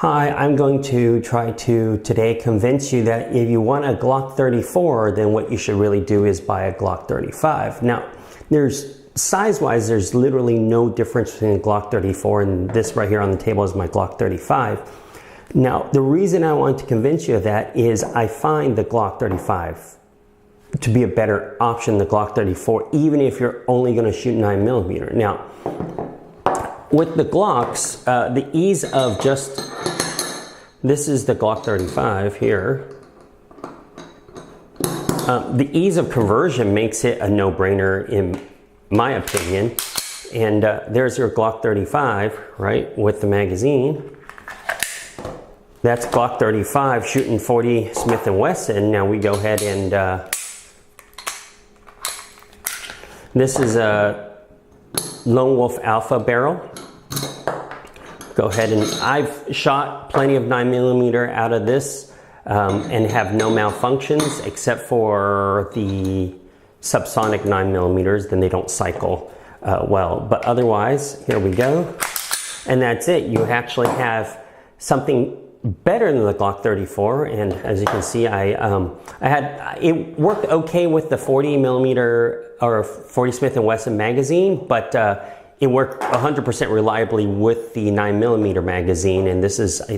Hi, I'm going to try to today convince you that if you want a Glock 34, then what you should really do is buy a Glock 35. Now, size-wise, there's literally no difference between a Glock 34 and this right here on the table is my Glock 35. Now, the reason I want to convince you of that is I find the Glock 35 to be a better option than the Glock 34, even if you're only going to shoot 9mm. Now, with the Glocks, the ease of just, this is the Glock 35 here. The ease of conversion makes it a no-brainer in my opinion. And there's your Glock 35, right, with the magazine. That's Glock 35 shooting 40 Smith & Wesson. Now we go ahead and, this is a Lone Wolf Alpha barrel. Go ahead and I've shot plenty of 9mm out of this and have no malfunctions except for the subsonic 9mm, then they don't cycle well. But otherwise, here we go. And that's it. You actually have something better than the Glock 34. And as you can see, it worked okay with the 40mm or 40 Smith & Wesson magazine, but it worked 100% reliably with the 9mm magazine, and this is a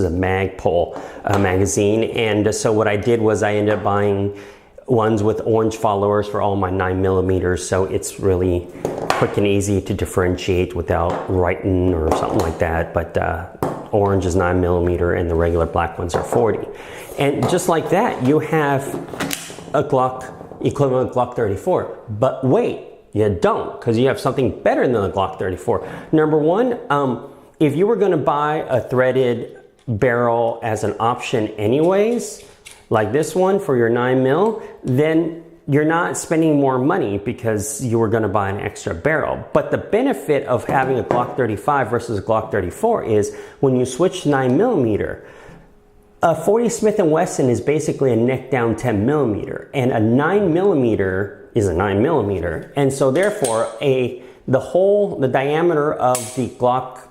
Magpul magazine. And so what I did was I ended up buying ones with orange followers for all my 9mm, so it's really quick and easy to differentiate without writing or something like that. But orange is 9mm and the regular black ones are 40. And just like that, you have a Glock equivalent Glock 34. But wait, you don't, because you have something better than the Glock 34. Number one, if you were going to buy a threaded barrel as an option anyways, like this one for your 9mm, then you're not spending more money because you were going to buy an extra barrel. But the benefit of having a Glock 35 versus a Glock 34 is when you switch to 9mm, a 40 Smith & Wesson is basically a neck down 10mm, and a 9mm is a 9mm. And so therefore, the diameter of the Glock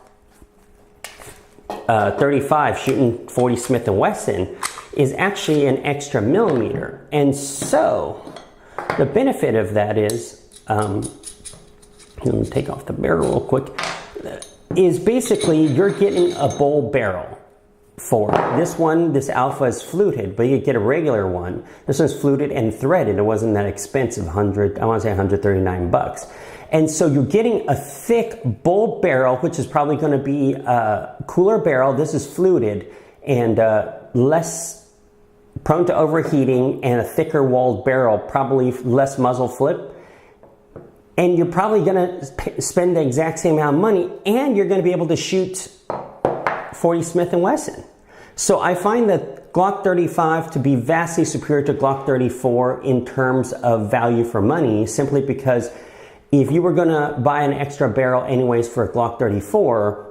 35 shooting 40 Smith & Wesson is actually an extra millimeter. And so the benefit of that is, let me take off the barrel real quick, is basically you're getting a bull barrel. For this one, this Alpha is fluted, but you get a regular one. This one's fluted and threaded. It wasn't that expensive, I want to say 139 bucks. And so you're getting a thick bull barrel, which is probably going to be a cooler barrel. This is fluted and less prone to overheating, and a thicker walled barrel, probably less muzzle flip. And you're probably going to spend the exact same amount of money, and you're going to be able to shoot 40 Smith & Wesson. So I find that Glock 35 to be vastly superior to Glock 34 in terms of value for money, simply because if you were going to buy an extra barrel anyways for a Glock 34,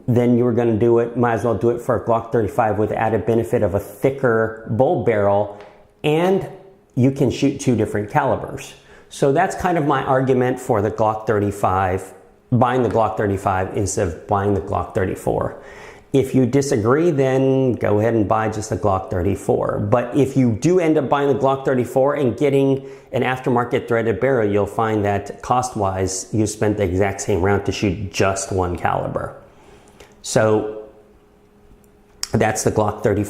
then you were going to do it, might as well do it for a Glock 35 with the added benefit of a thicker bull barrel, and you can shoot two different calibers. So that's kind of my argument for the Glock 35, buying the Glock 35 instead of buying the Glock 34. If you disagree, then go ahead and buy just the Glock 34. But if you do end up buying the Glock 34 and getting an aftermarket threaded barrel, you'll find that cost-wise, you spent the exact same round to shoot just one caliber. So that's the Glock 34.